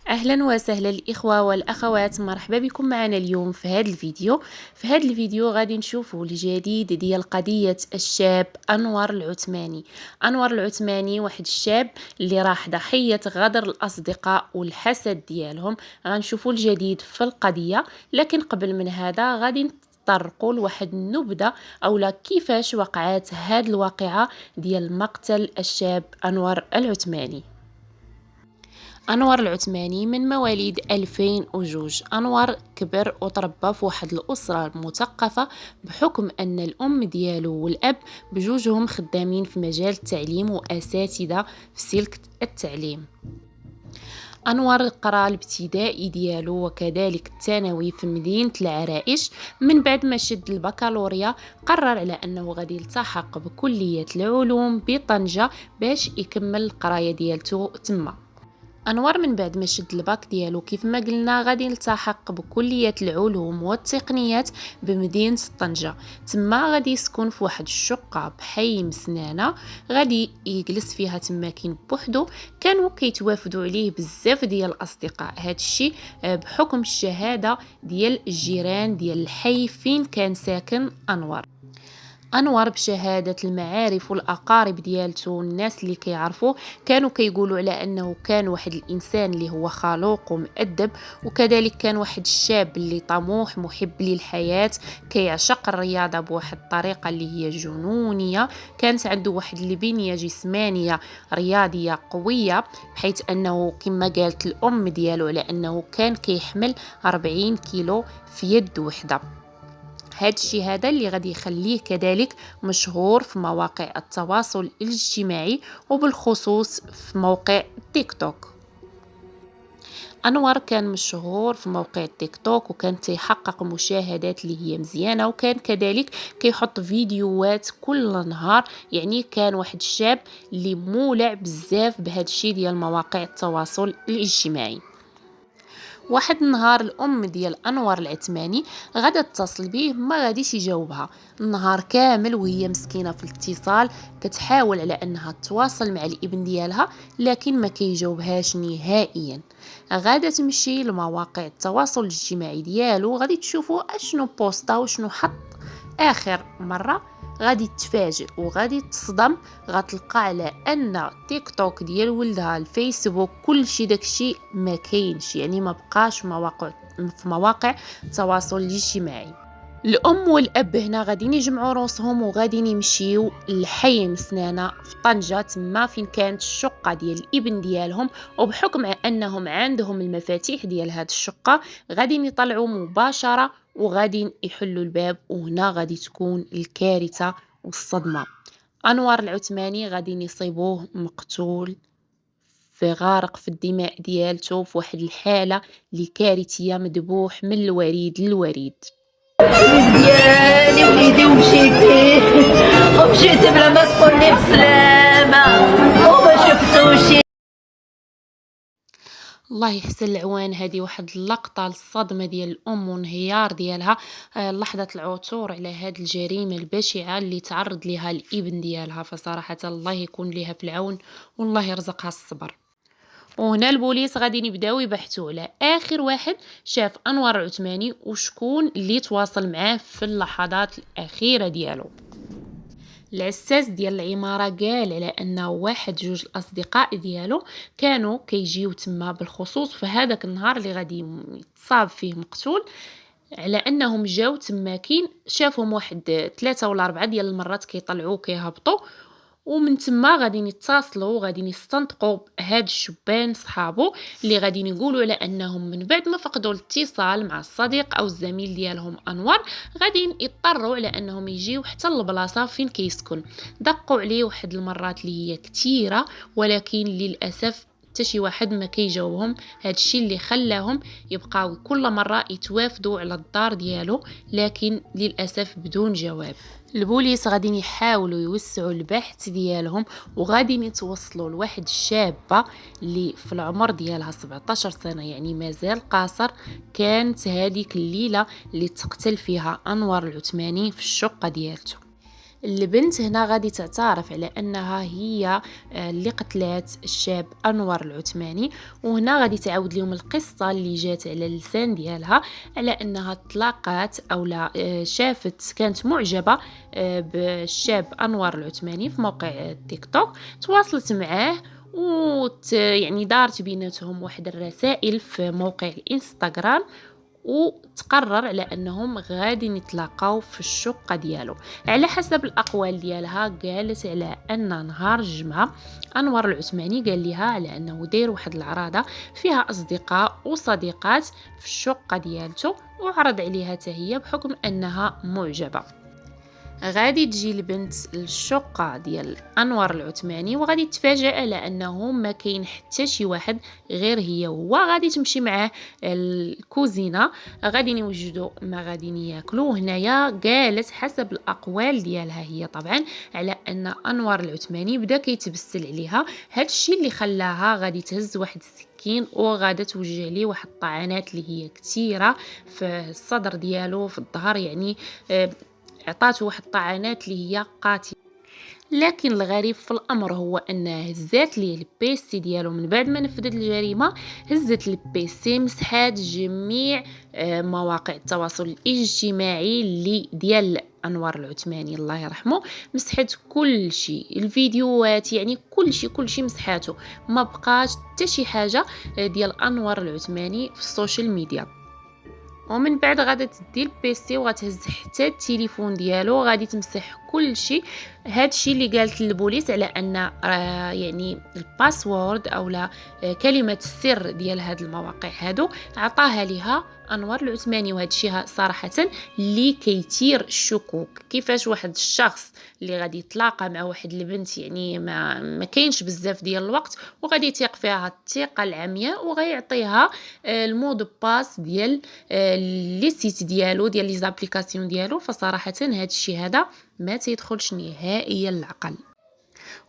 اهلا وسهلا الاخوه والاخوات، مرحبا بكم معنا اليوم في هذا الفيديو. غادي نشوفوا الجديد ديال قضيه الشاب انور العثماني. انور العثماني واحد الشاب اللي راح ضحيه غدر الاصدقاء والحسد ديالهم. غنشوفوا الجديد في القضيه، لكن قبل من هذا غادي نطرقوا لواحد النبذه اولا كيفاش وقعت هذه الواقعه ديال مقتل الشاب انور العثماني. أنور العثماني من مواليد 2002. أنور كبر وتربى في واحد الأسرة مثقفة، بحكم أن الأم ديالو والأب بجوجهم خدامين في مجال التعليم وأساتذة في سلك التعليم. أنور قرا الابتدائي ديالو وكذلك الثانوي في مدينة العرائش. من بعد ما شد البكالوريا قرر على أنه غادي يلتحق بكلية العلوم بطنجة باش يكمل القراية ديالته تما. انور من بعد ما شد الباك ديالو كيف ما قلنا غادي يلتحق بكليه العلوم والتقنيات بمدينه طنجه. تما غادي يسكن في واحد الشقه بحي مسنانه، غادي يجلس فيها تماكين بوحدو. كانوا كيتوافدوا عليه بزاف ديال الاصدقاء، هذا الشيء بحكم الشهاده ديال الجيران ديال الحي فين كان ساكن انور. انور بشهاده المعارف والاقارب ديالته والناس اللي كيعرفوه كانوا كيقولوا على انه كان واحد الانسان اللي هو خلوق ومؤدب، وكذلك كان واحد الشاب اللي طموح محب للحياه، كيعشق الرياضه بواحد الطريقه اللي هي جنونيه. كانت عنده واحد البنيه جسمانيه رياضيه قويه، بحيث انه كما قالت الام ديالو على انه كان كيحمل 40 كيلو في يد وحده. هاد الشيء هذا اللي غادي يخليه كذلك مشهور في مواقع التواصل الاجتماعي، وبالخصوص في موقع تيك توك. انور كان مشهور في موقع تيك توك وكان تيحقق مشاهدات اللي هي مزيانه، وكان كذلك كيحط فيديوهات كل نهار. يعني كان واحد الشاب اللي مولع بزاف بهذا الشيء ديال مواقع التواصل الاجتماعي. واحد النهار الام ديال انور العثماني غادا تتصل بيه، ما غاديش يجاوبها النهار كامل وهي مسكينه في الاتصال، كتحاول على انها تواصل مع الابن ديالها لكن ما كيجاوبهاش نهائيا. غادا تمشي لمواقع التواصل الاجتماعي ديالو، غادي تشوفوا اشنو بوستا وشنو حط اخر مره. غادي تفاجئ وغادي تصدم، غتلقى على ان تيك توك ديال ولدها، الفيسبوك، كل شيء داكشي ما كاينش، يعني ما بقاش في مواقع التواصل الاجتماعي. الام والاب هنا غادي يجمعوا روسهم وغادي يمشيو لحي مسنانه في طنجه، تما فين كانت الشقه ديال الابن ديالهم. وبحكم انهم عندهم المفاتيح ديال هاد الشقه غادي يطلعوا مباشره وغادي يحلوا الباب، وهنا غادي تكون الكارثه والصدمه. انور العثماني غادي يصيبوه مقتول في غارق في الدماء ديالته في واحد الحاله اللي كارثيه، مذبوح من الوريد للوريد. ديالي وليدي ومشيتي بلا ما تقولي بسلامة وما شفتوش. الله يحسن العوان. هذه واحد اللقطه للصدمه ديال الام وانهيار ديالها لحظه العثور على هذه الجريمه البشعه اللي تعرض لها الابن ديالها. فصراحه الله يكون لها في العون والله يرزقها الصبر. وهنا البوليس غادي يبداو يبحثوا على اخر واحد شاف انور العثماني وشكون اللي تواصل معاه في اللحظات الاخيره ديالو. العساس ديال العمارة قال على أنه واحد جوج الأصدقاء ديالو كانوا كيجيو تما، بالخصوص في هذاك النهار اللي غادي يتصاب فيه مقتول، على أنهم جاو تماكين شافهم واحد 3 ولا 4 ديال المرات كيطلعوا كيهبطوا، ومن تما غادي يتصلوا غادي يستنطقوا هاد الشبان صحابو اللي غادي يقولوا على انهم من بعد ما فقدوا الاتصال مع الصديق او الزميل ديالهم انور غادي يضطروا على انهم يجيو حتى للبلاصه فين كيسكن. دقوا عليه واحد المرات اللي هي كثيره، ولكن للاسف حتى شي واحد ما كيجاوبهم. هادشي اللي خلاهم يبقاو كل مره يتوافدوا على الدار ديالو، لكن للاسف بدون جواب. البوليس غادي يحاولوا يوسعوا البحث ديالهم وغادي يتوصلوا لواحد الشابه اللي في العمر ديالها 17 سنه، يعني مازال قاصر. كانت هذيك الليله اللي تقتل فيها انور العثماني في الشقه ديالته. البنت هنا غادي تعترف على انها هي اللي قتلات الشاب انور العثماني، وهنا غادي تعاود لهم القصه اللي جات على اللسان ديالها على انها تلاقات او لا شافت كانت معجبه بالشاب انور العثماني في موقع تيك توك، تواصلت معاه يعني دارت بيناتهم واحد الرسائل في موقع الانستغرام، وتقرر على انهم غادي يتلاقاو في الشقه ديالو. على حسب الاقوال ديالها قالت على ان نهار الجمعه انور العثماني قال لها على انه داير واحد العراضه فيها اصدقاء وصديقات في الشقه ديالته، وعرض عليها حتى هي بحكم انها معجبه. غادي تجي البنت للشقة ديال انور العثماني وغادي تفاجأ على انه ما كاين حتى شي واحد غير هي وهو. غادي تمشي معاه الكوزينه، غادي يوجدوا ما غادي ياكلوا. هنايا قالت حسب الاقوال ديالها هي طبعا على ان انور العثماني بدا كيتبسل عليها، هذا الشيء اللي خلاها غادي تهز واحد السكين وغادا توجه ليه واحد الطعنات اللي هي كثيره في الصدر ديالو في الظهر، يعني عطاته واحد الطعنات اللي هي قاتله. لكن الغريب في الامر هو ان هزات ليه البيسي ديالو من بعد ما نفذت الجريمه، هزت البيسي مسحات جميع مواقع التواصل الاجتماعي اللي ديال انور العثماني الله يرحمه، مسحت كل شيء، الفيديوهات، يعني كل شيء مسحاته، ما بقاش حتى شي حاجه ديال انور العثماني في السوشيال ميديا. ومن بعد غادي تدي البيسي وغتهز حتى التليفون ديالو، غادي تمسح كل شيء. هذا الشيء اللي قالت للبوليس على ان يعني الباسورد او لا كلمه السر ديال هاد المواقع هادو عطاها ليها انور العثماني، وهذا الشيء صراحه اللي كيثير الشكوك. كيفاش واحد الشخص اللي غادي يتلاقى مع واحد البنت يعني ما كاينش بزاف ديال الوقت وغادي يثيق فيها الثقه العمياء وغيعطيها المود باس ديال لي سيت ديالو ديال لي زابليكاسيون ديالو، فصراحه هذا الشيء هذا ما تيدخلش نهائيا العقل.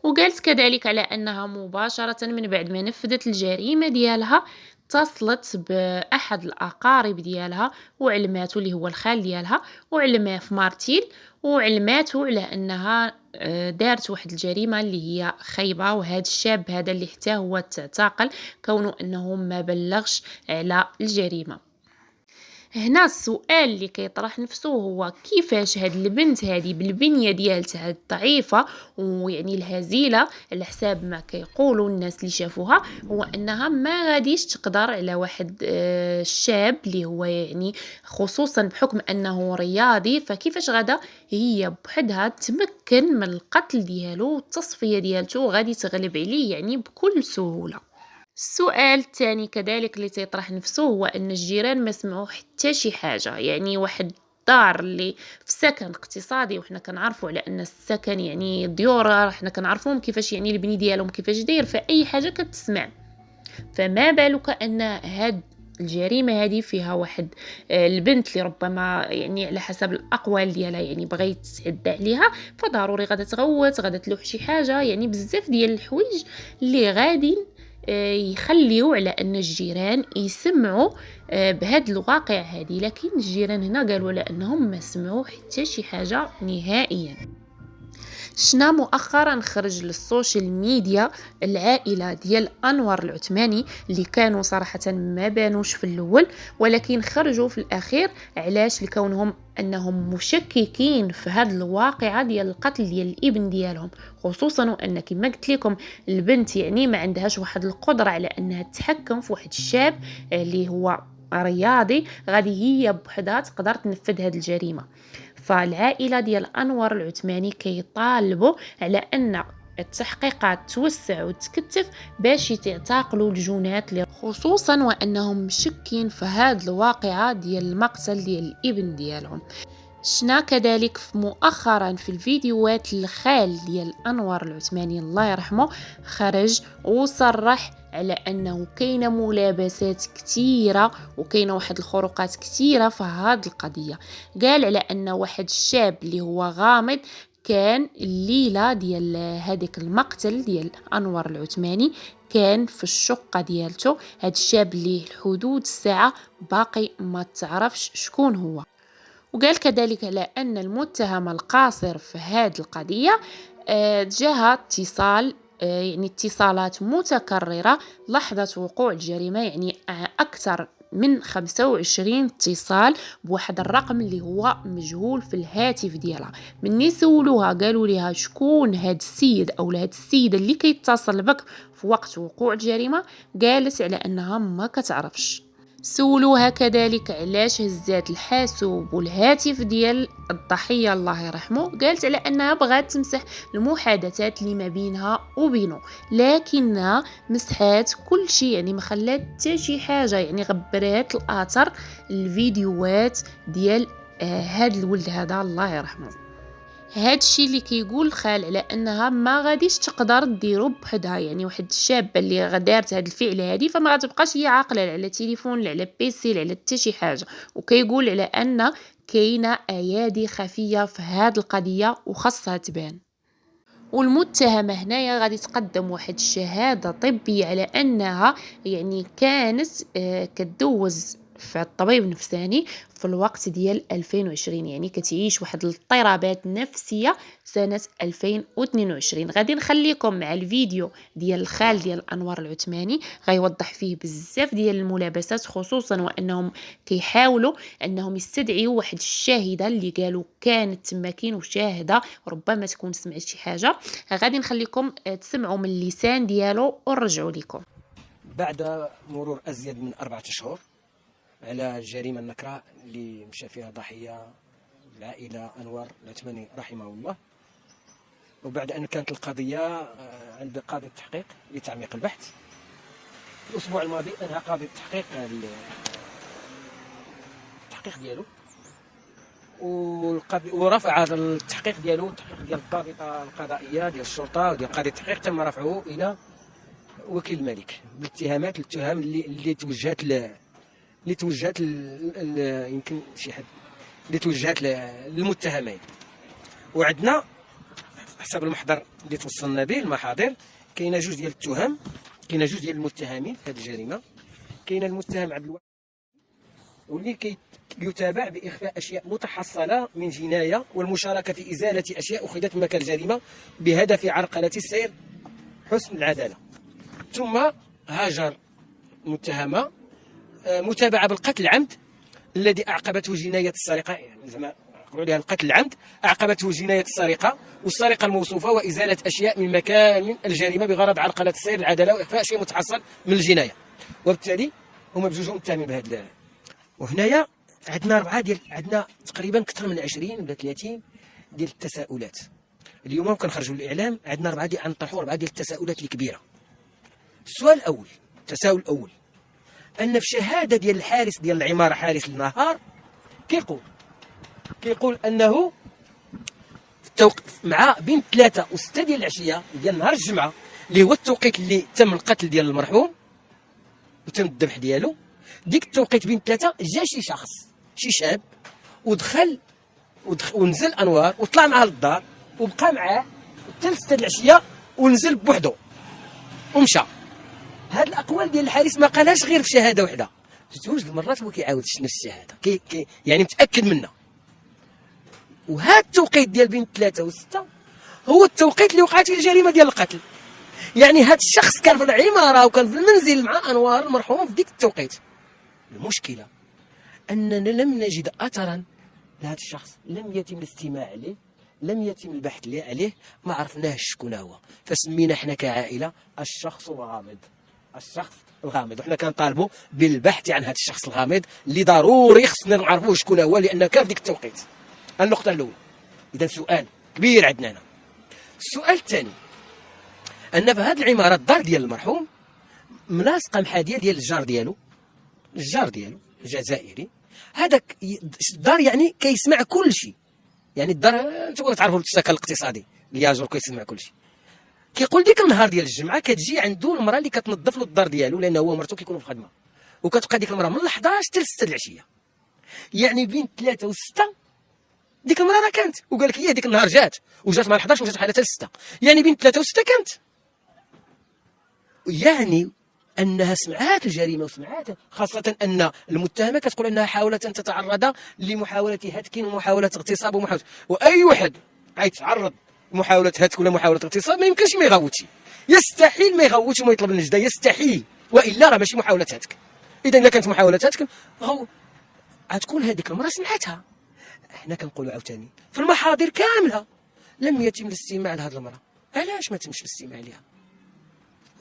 وقالت كذلك على انها مباشره من بعد ما نفذت الجريمه ديالها اتصلت باحد الاقارب ديالها وعلماته اللي هو الخال ديالها، وعلماه في مارتيل، وعلماته على انها دارت واحد الجريمه اللي هي خايبه، وهذا الشاب هذا اللي حتى هو تعتقل كونه انه ما بلغش على الجريمه. هنا السؤال اللي كيطرح نفسه هو كيفاش هاد البنت هذه بالبنيه ديالتها الضعيفه ويعني الهزيله على حساب ما كيقولوا الناس اللي شافوها، هو انها ما غاديش تقدر على واحد الشاب اللي هو يعني خصوصا بحكم انه رياضي، فكيفاش غادا هي بوحدها تمكن من القتل ديالو والتصفيه ديالته وغادي تغلب عليه يعني بكل سهوله. السؤال الثاني كذلك اللي تيطرح نفسه هو ان الجيران ما سمعوا حتى شي حاجه، يعني واحد الدار اللي في سكن اقتصادي وحنا كنعرفوا على ان السكن يعني ديور حنا كنعرفوهم كيفاش يعني البني ديالهم كيفاش داير، فاي حاجه كتسمع، فما بالك ان هاد الجريمه هذه فيها واحد البنت اللي ربما يعني على حسب الاقوال ديالها يعني بغيت تعدى عليها، فضروري غادا تغوت غادا تلوح شي حاجه، يعني بزاف ديال الحوايج اللي غادي يخليو على ان الجيران يسمعوا بهذا الواقع هذه. لكن الجيران هنا قالوا لانهم ما سمعوا حتى شي حاجه نهائيا. شنا مؤخرا خرج للسوشيال ميديا العائله ديال انور العثماني اللي كانوا صراحه ما بانوش في الاول، ولكن خرجوا في الاخير. علاش؟ لكونهم انهم مشككين في هذه الواقعه ديال القتل ديال الابن ديالهم، خصوصا وان كما قلت لكم البنت يعني ما عندهاش واحد القدره على انها تتحكم في واحد الشاب اللي هو رياضي غادي هي بوحدها تقدر تنفذ هذه الجريمه. فالعائله ديال انور العثماني كيطالبوا على ان التحقيقات توسع وتكثف باش يعتقلوا الجنات، خصوصا وانهم مشكين في هذه الواقعه ديال المقتل ديال الابن ديالهم. شنا كذلك مؤخرا في الفيديوهات الخال ديال انور العثماني الله يرحمه خرج وصرح على انه كاينه ملابسات كثيره وكاينه واحد الخروقات كثيره في هذه القضيه. قال على ان واحد الشاب اللي هو غامض كان الليله ديال هذيك المقتل ديال انور العثماني كان في الشقه ديالته. هذا الشاب اللي حدود الساعه باقي ما تعرفش شكون هو. وقال كذلك على أن المتهم القاصر في هذه القضية جاها اتصال، يعني اتصالات متكررة لحظة وقوع الجريمة، يعني أكثر من 25 اتصال بواحد الرقم اللي هو مجهول في الهاتف ديالها. مني سولوها قالوا لها شكون هاد السيد او هاد السيده اللي كيتصل بك في وقت وقوع الجريمه، قالت على انها ما كتعرفش. سولوها كذلك علاش هزات الحاسوب والهاتف ديال الضحيه الله يرحمه، قالت على انها بغات تمسح المحادثات اللي ما بينها وبينه، لكنها مسحات كل شيء، يعني ما خلات حتى شي حاجه، يعني غبرات الاثر الفيديوهات ديال هاد الولد هذا الله يرحمه. هاد الشيء اللي كيقول الخال على انها ما غاديش تقدر ديرو بحدها، يعني واحد الشابه اللي غدارت هاد الفعل هادي فما غتبقاش هي عاقله لا على تليفون لا على بيسي لا على حتى شي حاجه. وكيقول على ان كاينه ايادي خفيه في هاد القضيه وخاصها تبان. والمتهمه هنايا غادي تقدم واحد الشهاده طبيه على انها يعني كانت كدوز في الطبيب النفساني في الوقت ديال 2020، يعني كتعيش واحد الاضطرابات نفسيه سنه 2022. غادي نخليكم مع الفيديو ديال الخال ديال انور العثماني، غيوضح فيه بزاف ديال الملابسات، خصوصا وانهم كيحاولوا انهم يستدعيوا واحد الشاهده اللي قالوا كانت تماكين وشاهده ربما تكون سمعت شي حاجه. غادي نخليكم تسمعوا من اللسان ديالو ونرجعوا لكم. بعد مرور ازيد من 4 اشهر على الجريمة النكراء اللي مشى فيها ضحية العائلة أنور العثماني رحمه الله، وبعد أن كانت القضية عند قاضي التحقيق لتعميق البحث، الأسبوع الماضي أنهى قاضي التحقيق ديالو، ورفع هذا التحقيق ديالو، التحقيق ديال الضابطة القضائية ديال الشرطة وديال قاضي التحقيق، تم رفعه إلى وكيل الملك بالاتهام اللي توجهت يمكن شي حد اللي توجهت للمتهمين. وعندنا حسب المحضر اللي توصلنا به المحاضر كاينه جوج ديال التهم، كاينه جوج ديال المتهمين في هذه الجريمه. كاين المتهم عبد الواحد واللي يتابع باخفاء اشياء متحصله من جنايه والمشاركه في ازاله اشياء اخذت من مكان الجريمه بهدف عرقله السير حسن العداله. ثم هاجر المتهمه متابعة بالقتل العمد الذي أعقبته جناية السرقة، يعني زعما نقولوا عليها القتل العمد، أعقبته جناية السرقة والسرقة الموصوفة وإزالة أشياء من مكان الجريمة بغرض عرقلة السير العدالة وإخفاء شيء متحصل من الجناية، وبالتالي هما بجوجهم متهمين بهذا. وهنايا عندنا تقريبا أكثر من 20 ولا 30 ديال التساؤلات. اليوم كنخرجوا للإعلام عندنا 4 ديال نطرحوا 4 ديال التساؤلات الكبيرة. السؤال الأول، التساؤل الأول، أن في شهادة ديال الحارس ديال العمارة حارس النهار كيقول أنه مع بين 3 و 6 ديال العشية ديال نهار الجمعة اللي هو التوقيت اللي تم القتل ديال المرحوم وتم الذبح ديالو، ديك التوقيت بين 3 جا شي شخص شي شاب ودخل ونزل أنوار وطلع معاه للدار وبقى معاه حتى ل 6 العشية ونزل بوحدو ومشى. هاد الاقوال ديال الحارس ما قالهاش غير في شهاده وحده، زوج المرات هو كيعاود نفس الشهاده يعني متاكد منها. وهاد التوقيت ديال بين 3 و 6 هو التوقيت اللي وقعت فيه الجريمه ديال القتل، يعني هاد الشخص كان في العماره وكان في المنزل مع انوار المرحوم في ديك التوقيت. المشكله اننا لم نجد اثرا لهذا الشخص، لم يتم الاستماع عليه، لم يتم البحث عليه، ما عرفناهش شكون هو، فسمينا احنا كعائله الشخص الغامض. الشخص الغامض، وحنا كنطالبوا بالبحث عن هذا الشخص الغامض اللي ضروري خصنا نعرفوه شكون هو، لان كان في ديك التوقيت. النقطه الاولى. اذا سؤال كبير عندنا هنا. السؤال الثاني، ان في هذه العماره الدار ديال المرحوم ملاصقه محاديه ديال الجار ديالو الجزائري. هذاك الدار يعني كيسمع كل شيء، يعني الدار انتم تعرفوا السكن الاقتصادي اللي ياجر كيسمع كل شيء. كيقول ديك النهار ديال الجمعه كتجي عنده المراه اللي كتنظف له الدار ديالو، لانه هو مرته كيكونوا في الخدمه، وكتبقى ديك المراه من 11 حتى 6 العشيه، يعني بين 3 و 6 ديك المراه راه كانت. وقال لك هي ديك النهار جات مع 11 وجات حتى 6، يعني بين 3 و 6 كانت. يعني انها سمعات الجريمه وسمعات، خاصه ان المتهمه كتقول انها حاولت ان تتعرض لمحاوله هتك ومحاوله اغتصاب واي واحد غيتعرض لمحاوله هتك ولا محاوله اغتصاب ما يمكنش ما يغوتش، يستحيل ما يغوتش وما يطلب النجده، يستحيل، والا راه ماشي محاوله هتك. اذا الا كانت محاوله هتك غتكون هذيك المراه سمعتها. احنا كنقولوا عاوتاني في المحاضر كامله لم يتم الاستماع لهذه المراه. علاش ما تمش الاستماع لها؟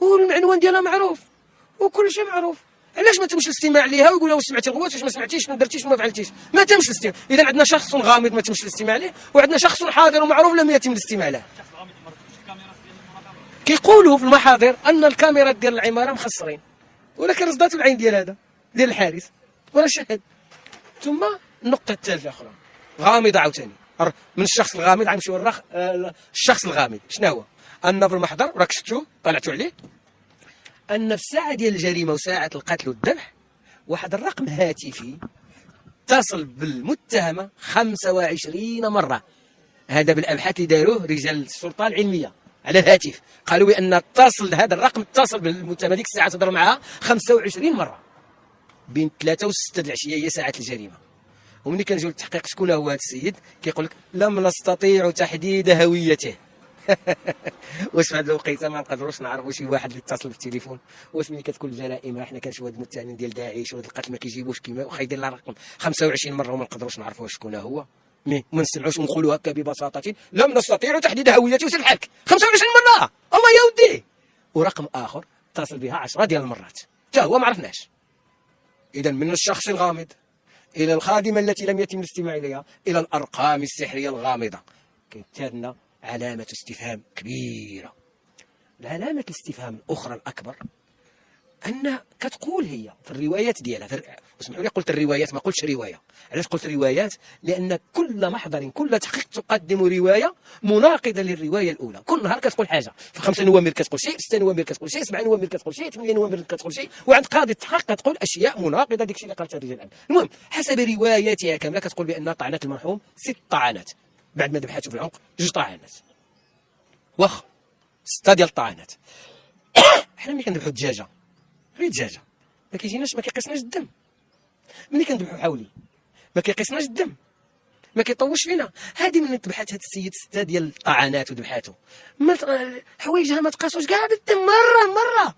والعنوان ديالها معروف وكل شيء معروف، علاش ما تمش الاستماع ليها ويقول لها واش سمعتي الغوات واش ما سمعتيش ما درتيش وما فعلتيش؟ ما تمش الاستماع. اذا عندنا شخص غامض ما تمش الاستماع ليه، وعندنا شخص حاضر ومعروف لم يتم الاستماع له. كيقولوا في المحاضر ان الكاميرات ديال العماره مخسرين، ولكن رصدات العين ديال هذا ديال الحارس ولا شاهد. ثم النقطه الثالثه اخرى غامضه عاوتاني من الشخص الغامض، غنمشيو الشخص الغامض شنو هو؟ ان في المحضر راك شفتوه طلعتوا عليه ان في الساعه ديال الجريمه وساعه القتل والذبح واحد الرقم هاتفي اتصل بالمتهمه 25 مره. هذا بالابحاث اللي داروه رجال الشرطه العلميه على الهاتف، قالوا بان هذا الرقم اتصل بالمتهمه ديك الساعه تهضر معها 25 مره بين 3 و 6 العشيه هي ساعه الجريمه. وملي كنجيو للتحقيق شكون هو هذا السيد كيقول لك لم نستطيع تحديد هويته. واش في هذا الوقيته ما نقدروش نعرفوا شي واحد اللي اتصل بالتليفون؟ واش ملي كتكون الجرائم احنا كنشوفوا هاد المتهمين ديال داعش وهاد القتل ما كيجيبوش كيما واخا يدير لنا رقم 25 مره وما نقدروش نعرفوا شكون هو؟ ما نسمعوش ونقولوا هكا ببساطه لم نستطيع تحديد هويته وسير الحال 25 مره الله يا ودي. ورقم اخر اتصل بها 10 ديال المرات حتى هو ما عرفناش. اذا من الشخص الغامض الى الخادمه التي لم يتم الاستماع اليها الى الارقام السحريه الغامضه كيتادنا علامة استفهام كبيرة. العلامة الاستفهام الأخرى الأكبر أن كتقول هي في الروايات ديالها اسمحوا لي قلت الروايات ما قلتش رواية. علاش قلت روايات؟ لأن كل محضر كل تحقيق تقدم رواية مناقضة للرواية الأولى. كل نهار كتقول حاجة، في 5 نوامر كتقول شيء، 6 نوامر كتقول شيء، 7 نوامر كتقول شيء، 8 نوامر كتقول شيء، وعند قاضي التحقيق كتقول أشياء مناقضة داكشي اللي قالتها الرجال الآن. المهم حسب رواياتها كاملة كتقول بأن طعنات المرحوم 6 طعنات بعد ما ذبحته في العنق 2 طعنات. واخا 6 ديال الطعنات. حنا ملي كنذبحوا الدجاجه غير دجاجه ما كيجيناش ما كيقيسناش الدم. ملي كنذبحوا حولي ما كيقيسناش الدم، ما كيطوش فينا. هذه من ذبحات هذا السيد 6 ديال الطعنات وذبحاته حوايجها ما تقاسوش كاع بالدم مره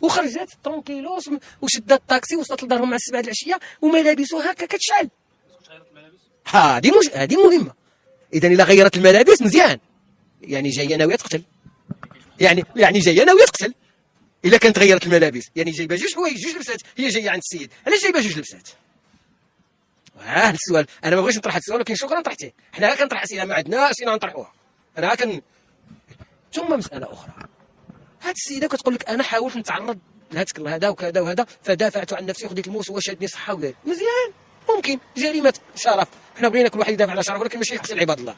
وخرجات ترونكيلوس وشدات الطاكسي وصلت لدارهم مع 7 د العشيه وملابسها هكا كتشعل. هذه مهمه. اذا الا غيرت الملابس مزيان يعني جايه ناويه تقتل، يعني جايه ناويه تقتل. الا كانت غيرت الملابس يعني جايبه 2 حوايج 2 لبسات، هي جايه عند السيد علاش جايبه 2 لبسات؟ هذا السؤال انا ما بغيتش نطرح هذا السؤال ولكن شكرا طرحتيه. حنا كنطرح اسئله ما عندنا اسئله نطرحوها انا ثم مساله اخرى. هذه السيده كتقول لك انا حاولت نتعرض لهذا وكذا وهذا فدافعت عن نفسي وخديت الموس وشادني صحه ودار مزيان. ممكن جريمه شرف، حنا بغينا كل واحد يدافع على شرف ولكن ماشي يقتل عباد الله.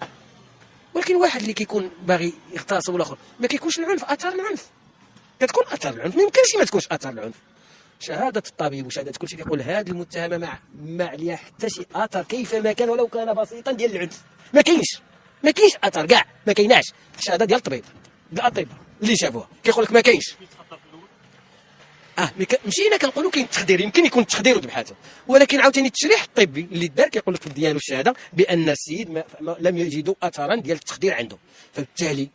ولكن واحد اللي كيكون باغي يغتصب والاخر ما كيكونش العنف اثار العنف، كتكون اثار العنف ما يمكنش ما تكونش اثار العنف. شهاده الطبيب وشهاده كل شيء كيقول هذه المتهمه ما عليها حتى شي اثر كيفما كان ولو كان بسيطا ديال العنف. ما كاينش اثر كاع ما كايناش. الشهاده ديال الطبيب ديال الاطباء اللي شافوها كيقول لك ما كاينش. مشينا كنقولوا كاين التخدير، يمكن يكون التخدير وذبحاته، ولكن عاوتاني التشريح الطبي اللي دار كيقول لك في الديان والشهاده بان السيد لم يجدوا اثرا ديال التخدير عنده. فبالتالي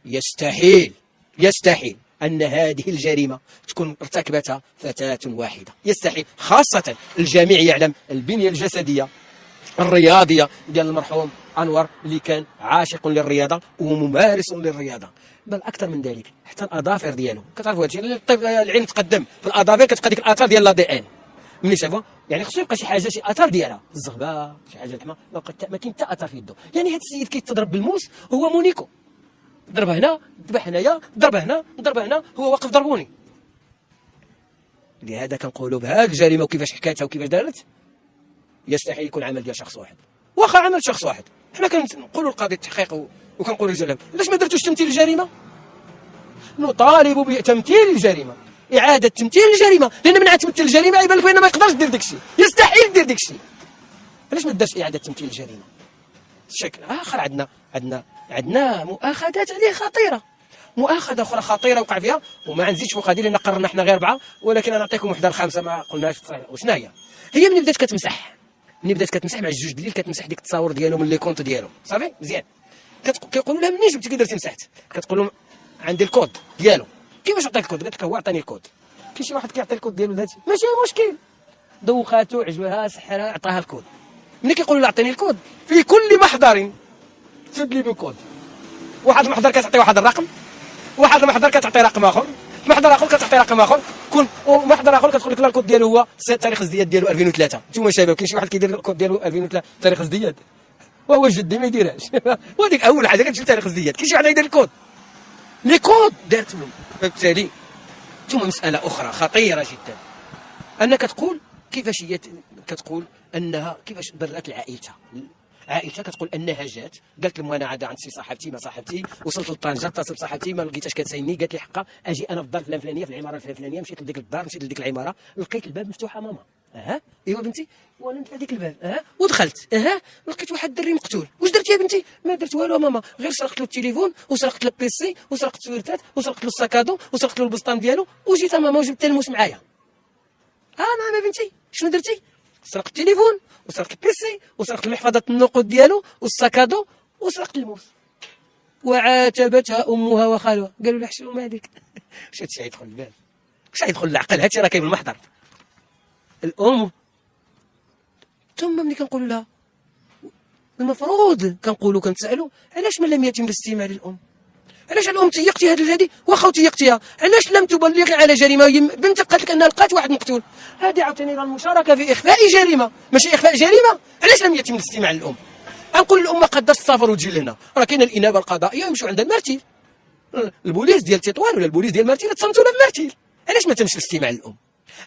يستحيل ان هذه الجريمه تكون ارتكبتها فتاه واحده، يستحيل. خاصه الجميع يعلم البنيه الجسديه الرياضيه ديال المرحوم انور اللي كان عاشق للرياضه وممارس للرياضه، بل اكثر من ذلك حتى الاظافر ديالو كتعرفوا هادشي الطب العلم تقدم في الاظافر كتبقى ديك الاثار ديال لا دي ان ملي شافوها يعني خصو يبقى شي حاجه شي اثار ديالها الزغبه شي حاجه الحما ما كاين حتى اثر في يده. يعني هذا السيد كيتضرب بالموس هو مونيكو، ضرب هنا ذبح هنايا ضرب هنا هو واقف ضربوني. لهذا كنقولوا بهذه الجريمه وكيفاش حكاتها وكيفاش دارت يستحيل يكون عمل ديال شخص واحد. واخا عمل شخص واحد حنا كنقولوا لقاضي التحقيق وكنقولوا للجلال علاش ما درتوش تمثيل الجريمه؟ نطالب بتمثيل الجريمه، اعاده تمثيل الجريمه، لان من عاد تمثل الجريمه يبان لك بان ما يقدرش دير داكشي، يستحيل دير داكشي. علاش ما دارش اعاده تمثيل الجريمه؟ شكل اخر عندنا مؤاخذات عليه خطيره. مؤاخذه اخرى خطيره وقع فيها، وما نزيدش فوق هذه لان قررنا احنا غير 4، ولكن انا نعطيكم وحده الخامسه ما قلناش صحيح. وشنا هي ملي بدات كتمسح، مع الجوج الليل كتمسح ديك التصاور ديالو من لي كونت ديالو، صافي مزيان. كيقولوا لها منين جبتي كي درتي مسحت؟ كتقول لهم عندي الكود ديالو. كيفاش عطاك الكود؟ قالت لك هو عطاني الكود. كاين شي واحد كيعطي الكود ديالو لهادشي ماشي مشكل، دوخاتو عجبها سحرها عطاها الكود. ملي كيقولوا لها عطيني الكود في كل محضر تدلي بالكود، واحد المحضر كتعطي واحد الرقم، واحد المحضر كتعطي رقم اخر، محضر اخر كتعطي رقم اخر، كل محضر اخر كتقول لك لا الكود ديالو هو تاريخ الازدياد ديالو 2003. نتوما شباب كاين شي واحد كيدير الكود ديالو 2003 تاريخ الازدياد وهو جدي ما يديرهاش وهذيك اول حاجه كتجيب تاريخ الازدياد. كاين شي واحد يدير الكود، لي كود دارتهم. فبالتالي ثم مساله اخرى خطيره جدا انك تقول كيفاش هي كتقول انها كيفاش برات لعائلتها. عائلتها كتقول انها جات قالت لهم انا عاد عند شي صاحبتي ما صاحبتي، وصلت لطنجه اتصلت بصاحبتي ما لقيتهاش كتسايني، قالت لي حقا اجي انا في الدار الفلانيه في العماره الفلانيه. مشيت لديك الدار، مشيت لديك العماره، لقيت الباب مفتوح ماما. ايوا بنتي، وانا نفتح ديك الباب ودخلت لقيت واحد الدري مقتول. واش درتي يا بنتي؟ ما درت والو ماما، غير سرقت له التليفون وسرقت له البيسي وسرقت السويرتات وسرقت له الساكادو وسرقت له البسطام ديالو وجيت ماما وجبت الموس معايا. نعم يا بنتي، شنو درتي؟ سرقت التليفون وسرقت البيسي وسرقت المحفظه النقود ديالو والساكادو وسرقت الموس. وعاتبتها امها وخالها، قالوا لها حشومه هذيك. واش هادشي يدخل البال؟ واش يدخل العقل؟ هادشي راه كاين بالمحضر. الام ثم ملي كنقولوا لها المفروض كنتسالوا علاش من لم يتم الاستماع للام؟ علاش الام تيقتي هذه واخا تيقتيها؟ علاش لم تبلغي على جريمه؟ بنتك قالت لك انها لقات واحد مقتول، هذه عاوتاني راه المشاركه في اخفاء جريمه ماشي اخفاء جريمه. علاش لم يتم الاستماع للام؟ نقول للام قد تسافر وتجي لهنا، راه كاينه الانابه القضائيه ويمشيو عند المرتيل، البوليس ديال تطوان ولا البوليس ديال مرتيل تصنتوا له المرتيل. علاش ما تمش الاستماع للام؟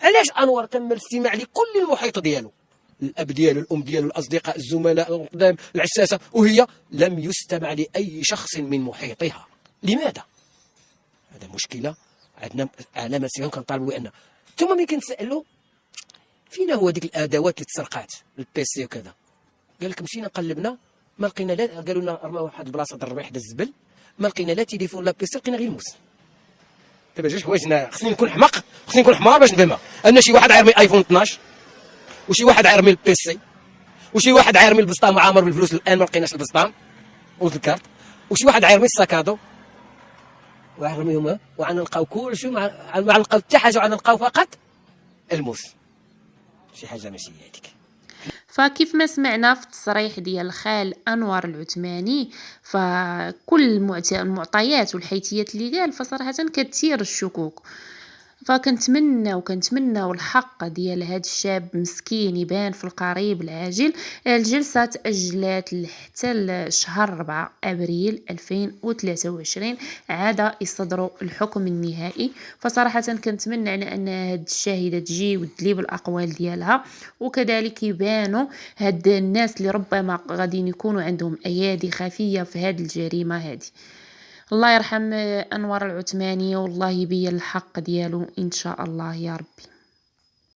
علاش انور تم الاستماع لكل المحيط ديالو، الاب ديالو، الام ديالو، الاصدقاء، الزملاء القدام، العساسه، وهي لم يستمع لاي شخص من محيطها؟ لماذا؟ هذا مشكله عندنا علامه سيهم كنطالبوا بان. ثم ملي كنسالوا فينا هو ديك الادوات اللي تسرقات البيسي وكذا، قال لك مشينا قلبنا ما لقينا لا، قالوا لنا رماو واحد البلاصه الربيع حدا الزبل، ما لقينا لا تليفون لا بيسي، لقينا غير الموس. دابا جوج حوايج خصني نكون حماق، خصني نكون حمار باش نفهمها، ان شي واحد عيرمي ايفون 12 وشي واحد عيرمي البيسي وشي واحد عيرمي البسطام وعامر بالفلوس الان ما لقيناش البسطام والكارت، وشي واحد عيرمي الساكادو وعيرميهم وعنلقاو كلشي ما نلقاو حتى حاجه وعنلقاو فقط الموس. شي حاجه ماشي هي هذيك. فكيف ما سمعنا في التصريح ديال الخال أنور العثماني، فكل المعطيات والحيثيات اللي قال فصراحة كتثير الشكوك. فكنتمنى والحق ديال هذا الشاب مسكين يبان في القريب العاجل. الجلسة تأجلت حتى لشهر 4 أبريل 2023 عاد يصدروا الحكم النهائي. فصراحة كنتمنى على أن هاد الشاهدة تجي وتدلي بالأقوال ديالها، وكذلك يبانوا هاد الناس اللي ربما غادي يكونوا عندهم أيادي خفية في هاد الجريمة هذه. الله يرحم أنور العثماني والله يبين الحق ديالو إن شاء الله يا ربي.